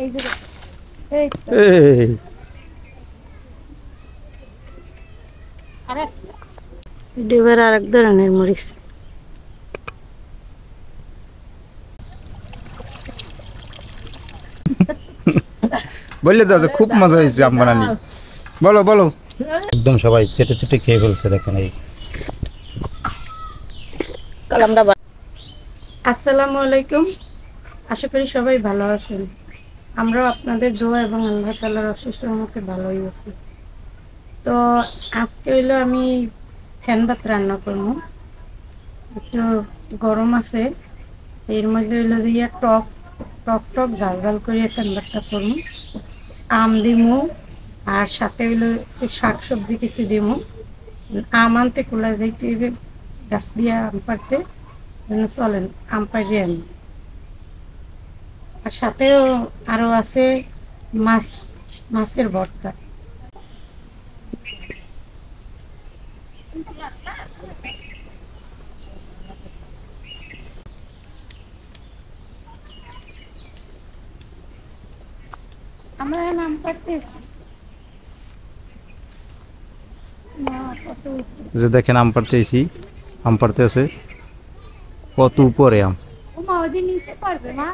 এই যে এই তো এই আরে এবার আরেক ধরনের মরিচ। বললে তো যে খুব মজা হয়েছে আম বানানি। বলো বলো। একদম সবাই চেটে চেটে খেয়ে ফেলছে দেখেন এই। আসসালামু আলাইকুম, আশা করি সবাই ভালো আছেন। আমরাও আপনাদের দোয়া এবং আল্লাহ তাআলার অশেষ রহমতে ভালোই আছি। তো আজকে হইলো আমি ফ্যান ভাত রান্না করবো। একটু গরম আছে, এর মধ্যে হইলো যে টক টক টক ঝাল ঝাল করে ফ্যান ভাতটা করবো। আম দিমু, আর সাথে হইলো একটু শাক সবজি কিছু দিমু। আম আনতে কুলা যাইতে হইবে, গাছ দিয়া আম পাড়তে। চলেন আম পাড়িয়ে আনি। আর সাথেও আরো আছে মাছ, মাছের ভর্তা। আমরা আম পাড়তেছি না, কত যে দেখেন আম পাড়তে এসি, আম পাড়তে আছে কত উপরে আম। ও মা ওদিন নিতে পারবে মা,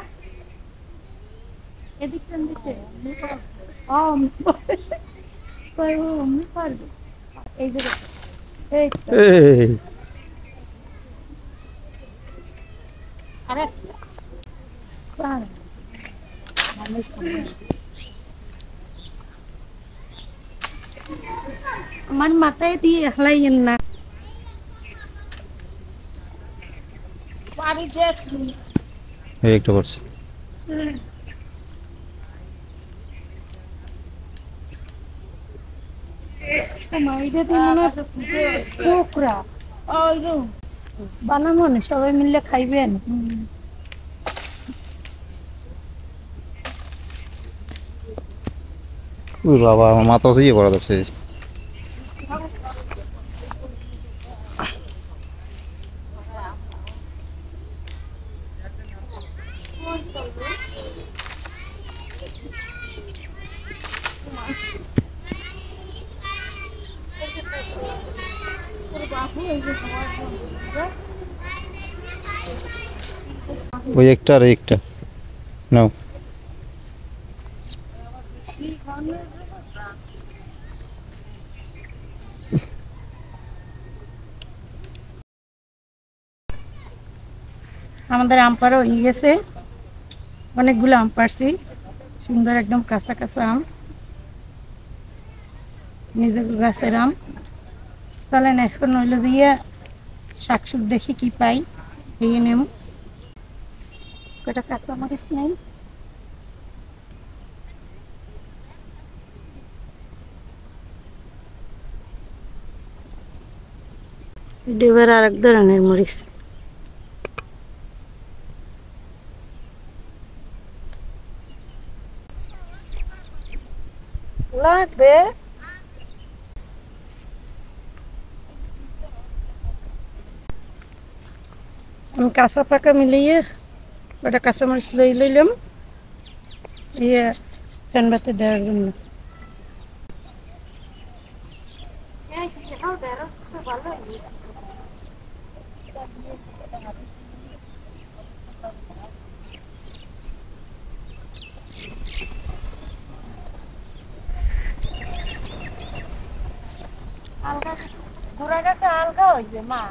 এদিকটা নিতে আমি পারবো। ও আমি পারবে, কই ও আমি পারবে। এই যে দেখো, এই তো এই আরে পার আমি আমার মাথায় দিয়ে হালাইয়েন না। বাড়ি দেখ এই একটা করছে। মাইরে দিয়ে মনে হয় পোকরা বানাবো না, সবাই মিলে খাইবেন। ও বাবা আমার মাথা হচ্ছে পড়া ধরছে। ওই একটা আর এই একটা নাও। আমাদের আম পাড়া হয়ে গেছে, অনেকগুলো আম পাড়ছি, সুন্দর একদম কাঁচা কাঁচা আম, নিজের গাছের আম। চলেন এখন হইলো যে শাকসুক দেখি কি পাই, খেয়ে নেব। কটা কাঁচা মরিচ নেই, এবার আরেক ধরনের মরিচ। লাগবে আমি কাঁচা পাকা মিলিয়ে ওটা কাঁচামরিচ লইলাম ইয়ে ফ্যান ভাতে দেওয়ার জন্য। আলগা ঘোরা গেছে, আলগা হইবে মা।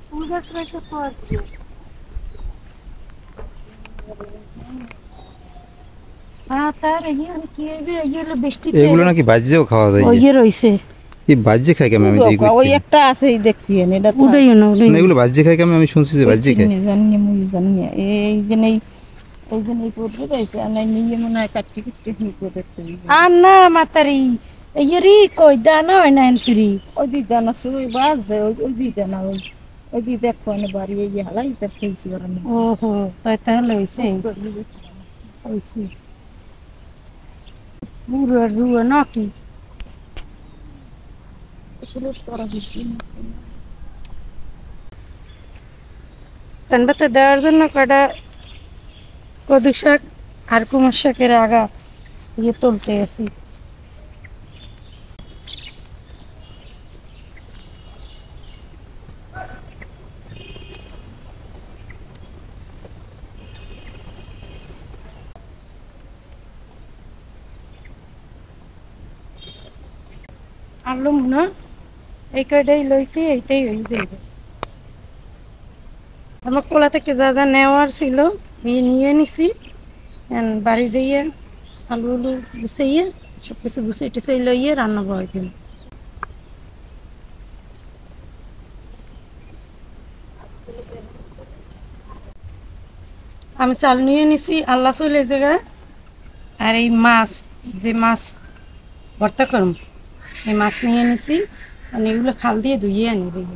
ফুল গাছ রয়েছে তো আর কি। হ্যাঁ তার কি হইবে, হলো বৃষ্টিতে এগুলো নাকি ভাজ্যেও খাওয়া যায়। ওই রইছে এই ভাজ্যে খাই কেমন আমি দেখি ওই একটা আছে দেখবি এটা তো উড়াইও না উড়াইও না, না। এগুলো ভাজ্যে খাই কেমন আমি শুনছি যে ভাজ্যে খাই। জানি মুই জানি এই যে এই যে এই করতে যাইছে আর নাই নিয়ে মনে হয় কাটি কুটি হি করে দেখতে আর না মাতারি এই কই দানা হয় না এন্তরি। ওই দি দানা সুই বাজ দে ওই দি দানা ওই দি দেখো না বাড়ি এই হালাই দেখতেছি ওরা না ওহো তাই তাহলে হইছে ওইছি বুড়ো আর জুয়া নাকি। পুরো করা হচ্ছে ফ্যানটাতে দেওয়ার জন্য কয়টা কদু শাক আর কুমার শাকের আগা তুলতে গেছি। আলুম না এই কয়টাই লইছি, এইটাই হয়ে যাবে। আমার কোলা থেকে যা যা নেওয়ার ছিল নিয়ে নিছি। বাড়ি যাইয়ে আলু গুছাইয়ে সব কিছু গুছিয়ে টুছিয়ে লইয়ে রান্না বহাই দিন। আমি চাল নিয়ে নিছি, আল্লাহ চলে জায়গায়। আর এই মাছ, যে মাছ ভর্তা করম, এই মাছ নিয়ে নিছি। মানে এগুলো খাল দিয়ে ধুইয়ে আনি দিই।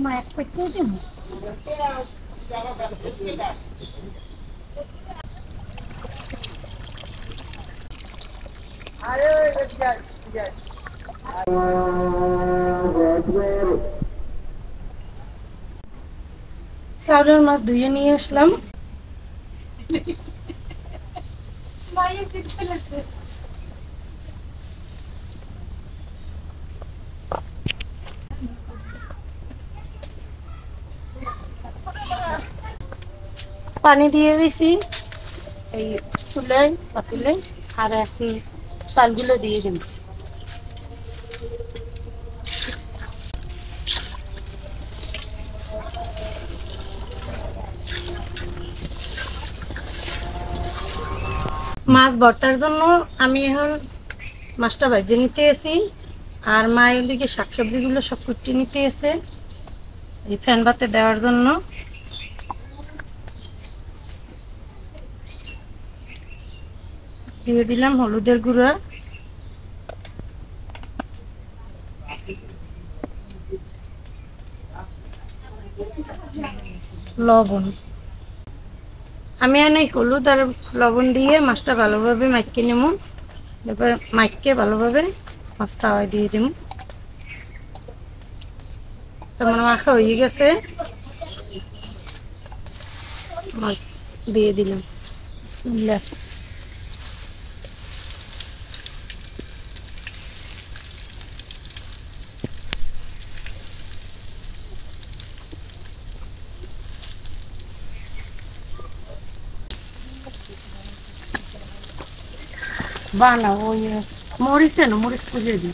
মা এক পেট করে দিন। চাউলের মাছ ধুয়ে নিয়ে আসলাম। পানি দিয়ে দিছি এই চুলায় পাতিলে, আর এখন চালগুলো দিয়ে দিন। মাছ ভর্তার জন্য আমি এখন মাছটা ভেজে নিতে এসি, আর মা এদিকে শাকসবজিগুলো সব কুটে নিতে এসে এই ফ্যান ভাতে দেওয়ার জন্য। দিয়ে দিলাম হলুদের গুঁড়া, লবণ। আমি এনে হলুদ আর লবণ দিয়ে মাছটা ভালোভাবে মাখিয়ে নেব। এবার মাখিয়ে ভালোভাবে মাছ তাওয়ায় দিয়ে দিব। তোমার মাখা হয়ে গেছে, মাছ দিয়ে দিলাম। বিসমিল্লাহ। বানা ওই মরিচ না, মরিচ পুড়িয়ে দিই।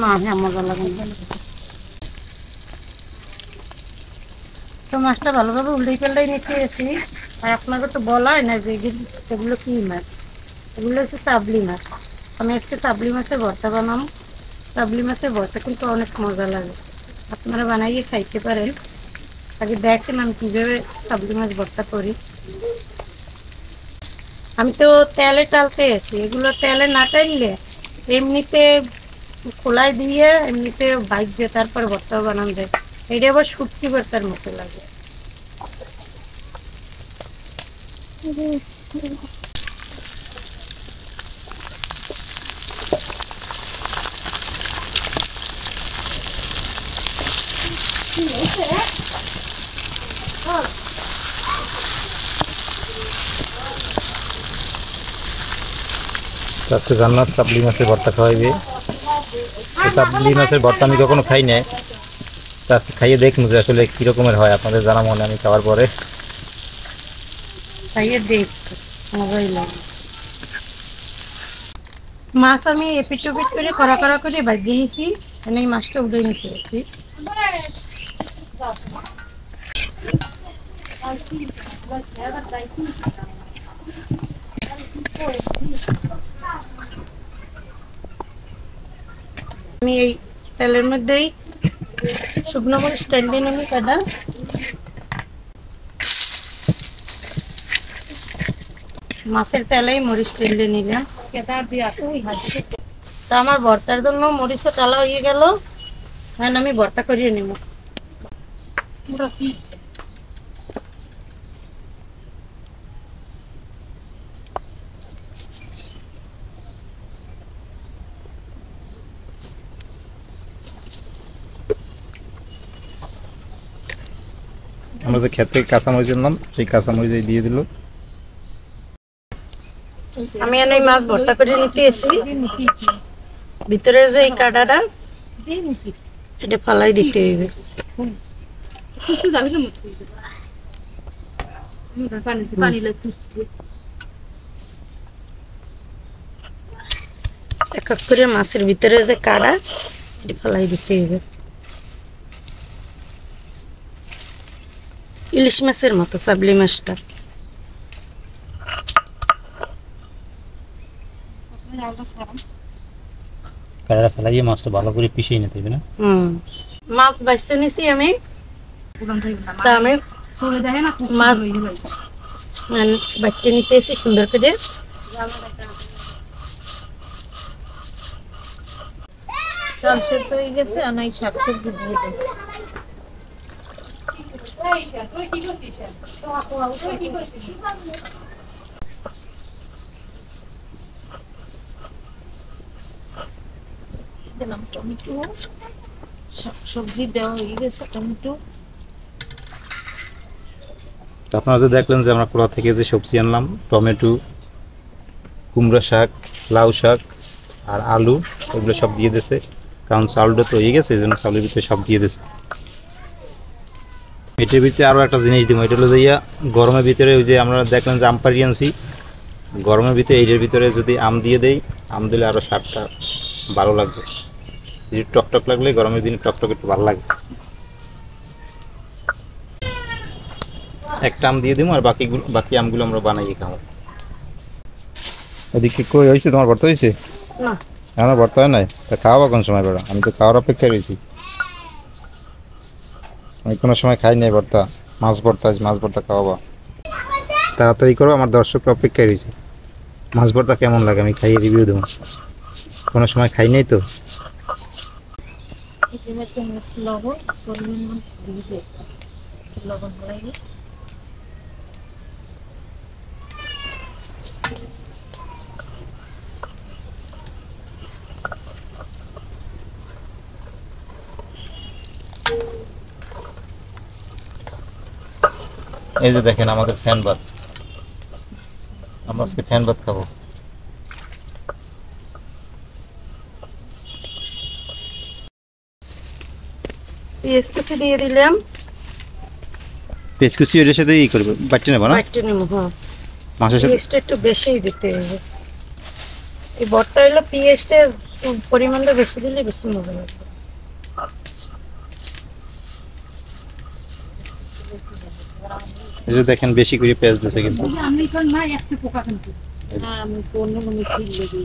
না, হ্যাঁ, মজা লাগে না। তো মাছটা ভালোভাবে উল্টে পাল্টাই নিতে এসি। আর আপনাকে তো বলাই না যে এগুলো কি মাছ, এগুলো হচ্ছে চাবলি মাছ। আমি আজকে চাবলি মাছের ভর্তা বানাম। চাবলি মাছের ভর্তা কিন্তু অনেক মজা লাগে, আপনারা বানাইয়ে খাইতে পারেন। আগে দেখেন আমি কীভাবে চাবলি মাছ ভর্তা করি। আমি তো তেলে টালতে এসি, এগুলো তেলে না টাইলে এমনিতে খোলাই দিয়ে এমনিতে বাইক দিয়ে তারপর ভর্তা বানানো যায়। এটা আবার শুটকি ভর্তার মতো লাগে। আজকে জান্নাত চাবলি মাছের ভর্তা খাওয়াইবে। চাবলি মাছের ভর্তা আমি কখনো খাই নাই, আজকে খাইয়ে দেখুন যে আসলে কীরকমের হয়। আপনাদের জানা মনে আমি খাওয়ার পরে খাইয়ে দেখ, মজাই লাগে। মাছ আমি এপিট ওপিট করে কড়া কড়া করে ভাজিয়ে নিয়েছি। এনে এই মাছটা উদয় নিতে হচ্ছি। আমি এই তেলের মধ্যেই শুকনো মরিচ টেলে নেব কাটা। মাছের তেলেই মরিচ টেলে নিলাম। তা আমার ভর্তার জন্য মরিচও টালা হয়ে গেল। হ্যাঁ, আমি ভর্তা করিয়ে নেব। আমরা যে ক্ষেত থেকে কাঁচামরিচ আনলাম সেই কাঁচামরিচ দিয়ে দিল। আমি এনে মাছ ভর্তা করে নিতে এসেছি, ভিতরে যে এই কাঁটাটা এটা ফালাই দিতে হইবে। এক এক করে মাছের ভিতরে যে কাঁটা এটা ফালাই দিতে হইবে। ইলিশ মাছের মতো সাবলি মাছটা। কাঁটা ফেলাইয়ে মাছটা ভালো করে পিষিয়ে নিতে হবে না? মাছ বাইছে নিছি আমি, তা আমি মাছ বাইতে নিতে এসে সুন্দর করে। চাল সেদ্ধ হয়ে গেছে, অনেক শাক সবজি দিয়ে দেয়। দিলাম টমেটো, শাক সবজি দেওয়া হয়ে গেছে, টমেটো। আপনারা যে দেখলেন যে আমরা কোলা থেকে যে সবজি আনলাম, টমেটো, কুমড়া শাক, লাউ শাক আর আলু, এগুলো সব দিয়ে দিয়েছে। কারণ চাউলটা তো হয়ে গেছে, এই জন্য চাউলের ভিতরে সব দিয়ে দিয়েছে। এটার ভিতরে আরও একটা জিনিস দিব, এটা হলো যাইয়া গরমের ভিতরে ওই যে আমরা দেখলেন যে আম পাড়ি আনছি, গরমের ভিতরে এইটার ভিতরে যদি আম দিয়ে দেই, আম দিলে আরও স্বাদটা ভালো লাগবে। টকটক লাগলে গরমের দিনে টকটক একটু ভালো লাগে। একটা আম দিয়ে দিব আর বাকি আমগুলো আমরা বানাই খাবো। এদিকে কই হয়েছে তোমার ভর্তা হয়েছে? না, আমার ভর্তা হয় নাই, তা খাওয়াবো কোন সময় করে? আমি তো খাওয়ার অপেক্ষায় রয়েছি। আমি কোনো সময় খাই নাই ভর্তা, মাছ ভর্তা খাওয়াবো। তাড়াতাড়ি করো, আমার দর্শকরা অপেক্ষায় রয়েছে। মাছ ভর্তা কেমন লাগে আমি খাইয়ে রিভিউ দেবো, কোনো সময় খাই নাই তো। লবণ পরিমাণ দিয়ে দেয়, লবণ লাগে। এই যে দেখেন আমাদের ফ্যান ভাত, আমরা আজকে ফ্যান ভাত খাবো। পেঁয়াজ কুচি দিয়ে দিলাম, পেঁয়াজ কুচি এর সাথে ই করবে, বাটি নেবো না? বাইটে নেবো। হ্যাঁ, মাছের সাথে পেঁয়াজটা একটু বেশিই দিতে হবে। এই ভর্তা হলো পেঁয়াজটা পরিমাণটা বেশি দিলে বেশি মজা লাগবে। এই যে দেখেন বেশি করে পেঁয়াজ দিয়েছে কিন্তু। আমি তো না একটা পোকা কিন্তু না, আমি তো অন্য কোনো ঠিক লেগে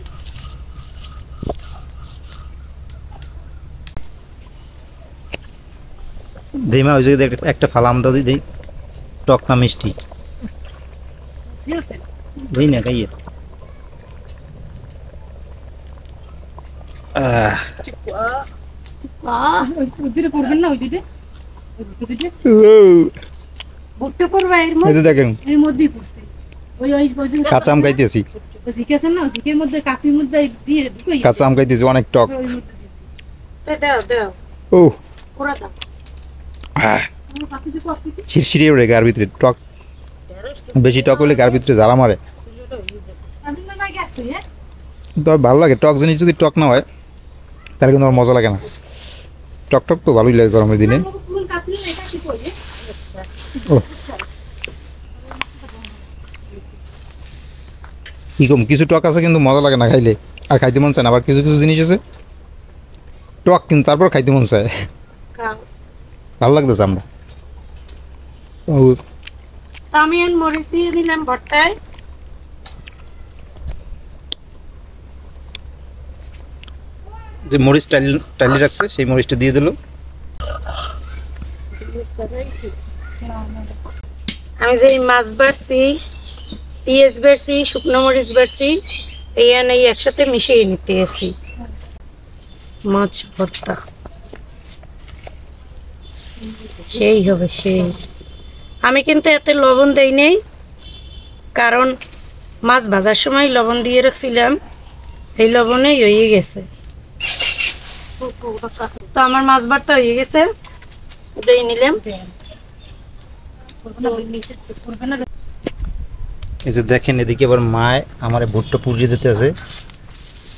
দিমা ওই যে একটা ফালা আমদা দিই, টক না মিষ্টি দিই না খাইয়ে। ওই দিকে করবেন না, ওই দিকে ভুট্টা করবা এর এই মধ্যে, যে দেখেন এর মধ্যেই পুষতে ওই কাঁচা আম খাইতেছি, জিজ্ঞাসা না জিকের মধ্যে কাঁচির মধ্যে দিয়ে ঢুকাই কাঁচা আম খাইতেছি অনেক টক। ওই মধ্যে দিছি। তাই দাও দাও, ও পুরা দাও। আমার কাছে যে কষ্ট কি ছিড়ছিড়ি ওরে গার ভিতরে, টক বেশি টক হলে গার ভিতরে জ্বালা মারে। আমি না গ্যাস তুই হ্যাঁ তবে ভালো লাগে, টক জিনিস যদি টক না হয় তাহলে কিন্তু আমার মজা লাগে না। টক টক তো ভালোই লাগে গরমের দিনে। পুরো কাঁচি না, এটা কি কইছে ও কি কম, কিছু টক আছে কিন্তু মজা লাগে না খাইলে, আর খাইতে মন চায় না। আবার কিছু কিছু জিনিস আছে টক কিন্তু তারপর খাইতে মন চায়, খাও। ভালো লাগতেছে আমরা। ও তা আমি এখন মরিচ দিয়ে দিলাম ভর্তায়। যে মরিচ টাইলি রাখছে সেই মরিচটা দিয়ে দিল। আমি যে মাছ বাড়ছি, পেঁয়াজ বাড়ছি, শুকনো মরিচ বাড়ছি, এই একসাথে মিশিয়ে নিতে আসি মাছ ভর্তা। সেই হবে সেই। আমি কিন্তু এতে লবণ দেই নেই, কারণ মাছ ভাজার সময় লবণ দিয়ে রাখছিলাম, এই লবণেই হয়ে গেছে। তো আমার মাছ ভর্তা হয়ে গেছে, এটাই নিলাম। এই যে দেখেন এদিকে আবার মায় আমার ভুট্টা পুড়িয়ে দিতে আছে।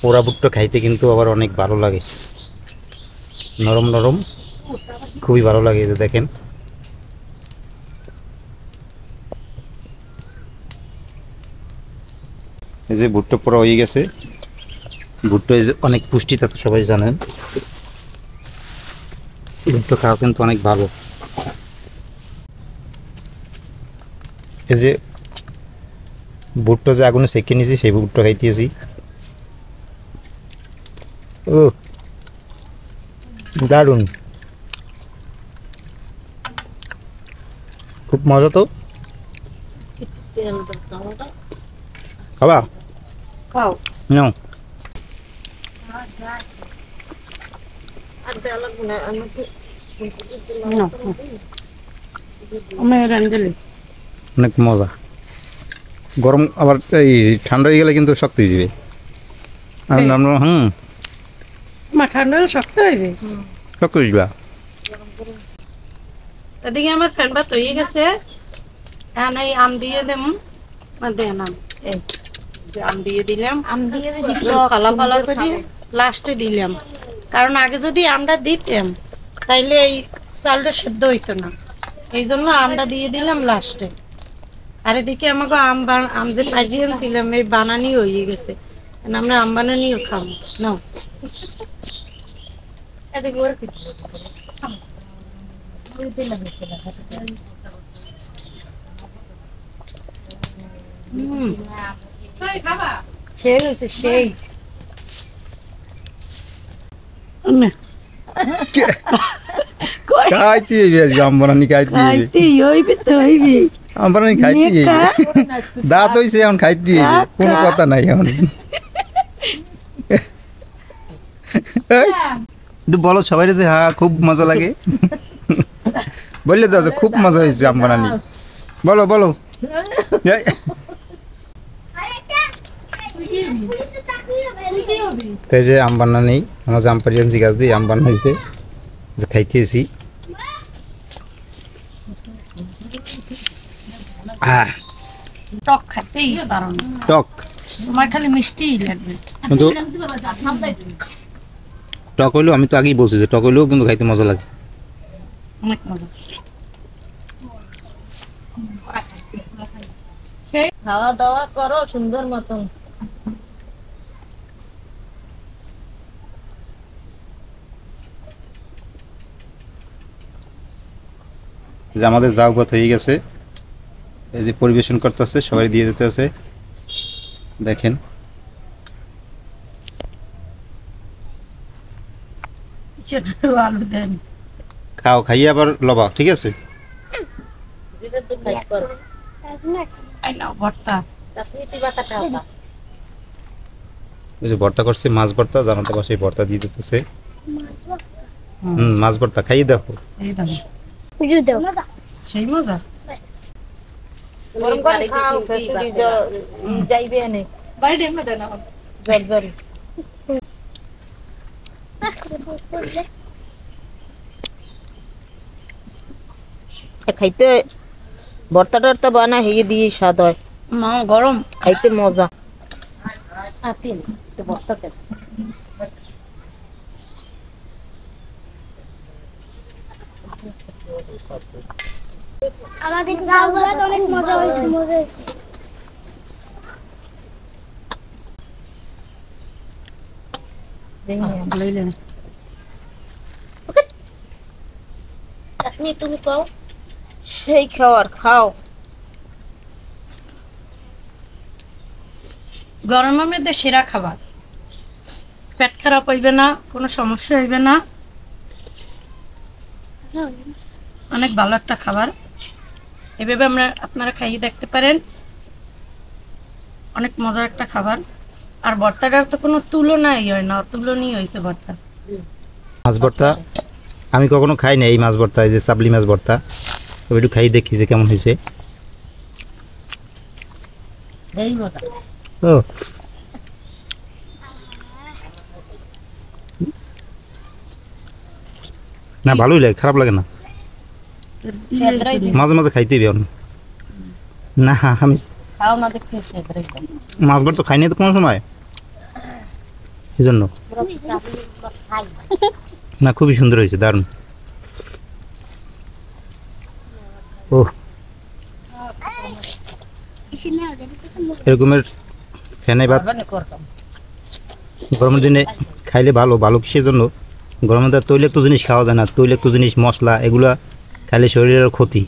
পোড়া ভুট্টা খাইতে কিন্তু আবার অনেক ভালো লাগে, নরম নরম, খুবই ভালো লাগে। এই যে দেখেন এই যে ভুট্টা পোড়া হয়ে গেছে। ভুট্টা এই যে অনেক পুষ্টি, তা তো সবাই জানেন। ভুট্টা খাওয়া কিন্তু অনেক ভালো। এই যে ভুট্টা যে আগুনে সেঁকে নিয়েছি সেই ভুট্টা খাইতেছি। ও দারুণ, খুব মজা তো। খাবা? খাও। নাও। আমি রান্ধলি অনেক মজা। গরম আবার এই ঠান্ডা হয়ে গেলে কিন্তু শক্ত হয়ে যাবে। মা ঠান্ডা হলে শক্ত হইবে। শক্ত হয়ে যাবে। এদিকে আমার ফ্যান ভাত হয়ে গেছে। এখন এই আম দিয়ে দেব, দেন আম, এই যে আম দিয়ে দিলাম। আম দিয়ে দিছি ফালা ফালা করে লাস্টে দিলাম, কারণ আগে যদি আমটা দিতাম তাইলে এই চালটা সেদ্ধ হইতো না, এই জন্য আমটা দিয়ে দিলাম লাস্টে। আর এদিকে আমাকে আম যে পাঠিয়ে আনছিলাম এই বানানি হয়ে গেছে, আমরা আম বানানিও খাবো নাও। সেই হয়েছে সেই। খাইতে আম বানানি খাইতে হইবে তো হইবে। আম বানানি খাইতে দাঁত হইছে এখন খাইতে কোনো কথা নাই এখন। একটু বলো সবাই যে হ্যাঁ খুব মজা লাগে, বললে তো খুব মজা হয়েছে আম বানানি, বলো বলো। তাই যে আম বানানি আমার আম পাড়িয়েছি গাছ দিয়ে আম বানাইছে, যে খাইতেছি। টক খাইতেই পারো না, টক তোমার খালি মিষ্টিই লাগবে। কিন্তু টক হইলেও, আমি তো আগেই বলছি যে টক হইলেও কিন্তু খাইতে মজা লাগে, অনেক মজা। খাওয়া দাওয়া করো সুন্দর মতন। যে আমাদের যাও ভাত হয়ে গেছে, এই যে পরিবেশন করতেছে, সবাই দিয়ে দিতে আছে। দেখেন আলু দেন, খাও, খাইয়ে আবার লবা, ঠিক আছে। ভর্তা ওই যে ভর্তা করছে, মাছ ভর্তা, জানাতে পাশে ভর্তা দিয়ে দিতেছে। মাছ ভর্তা খাইয়ে দেখো। এই দাও, সেই মজা। গরম করে খাও, খেসুরি যাইবে এনে বাড়ি ডেমে দেন এখন জল জল। খাইতে ভর্তা টর্তা বানা হয়ে দিয়ে স্বাদ হয়, মা গরম খাইতে মজা। আতিন তো ভর্তা কে আমাদের গাঁও ভাত অনেক মজা হয়েছে, মজা হয়েছে। কাশ্মীর তুমি খাও, সেই খাওয়ার খাও। গরমের মধ্যে সেরা খাবার, পেট খারাপ হইবে না, কোনো সমস্যা হইবে না, অনেক ভালো একটা খাবার। এভাবে আপনারা খাইয়ে দেখতে পারেন, অনেক মজার একটা খাবার। আর ভর্তাটার তো কোনো তুলনাই হয় না, অতুলনীয় হয়েছে ভর্তা। মাছ ভর্তা আমি কখনো খাই না, এই মাছ ভর্তা, এই যে চাবলি মাছ ভর্তা, তবে একটু খাই দেখি যে কেমন হয়েছে। ও না, ভালোই লাগে, খারাপ লাগে না। মাঝে মাঝে খাইতে হবে না আমি খাও না দেখতে এতরাই মাছ ভাত তো খাইনি তো কোনো সময় এই জন্য না খুবই সুন্দর হয়েছে দারুণ ও এরকমের ফ্যানে ভাত করতাম গরমের দিনে খাইলে ভালো ভালো কিসের জন্য গরমের দিনে তৈলাক্ত জিনিস খাওয়া যায় না তৈলাক্ত জিনিস মশলা এগুলা খাইলে শরীরের ক্ষতি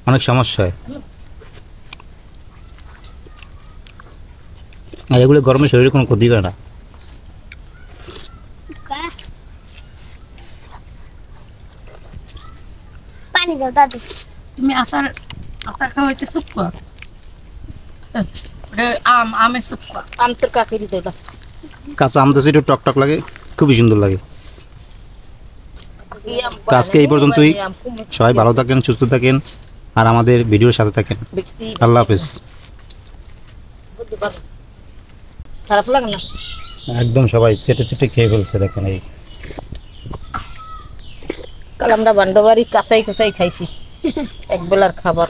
অনেক সমস্যা হয় আর এগুলো গরমে শরীরে কোনো ক্ষতি করে না পানি দাও দাদু তুমি আচার আচার খাওয়াইতে শুক্কা আমের শুক্কা আম তোর কাকেরি দেবা কাঁচা আম তো একটু টক টক লাগে খুবই সুন্দর লাগে তো আজকে এই পর্যন্তই সবাই ভালো থাকেন সুস্থ থাকেন আর আমাদের ভিডিওর সাথে থাকেন আল্লাহ হাফেজ খারাপ লাগে না একদম সবাই চেটে চেটে খেয়ে ফেলছে দেখেন এই কাল আমরা বান্ডবাড়ি কাঁচাই কাঁচাই খাইছি এক বেলার খাবার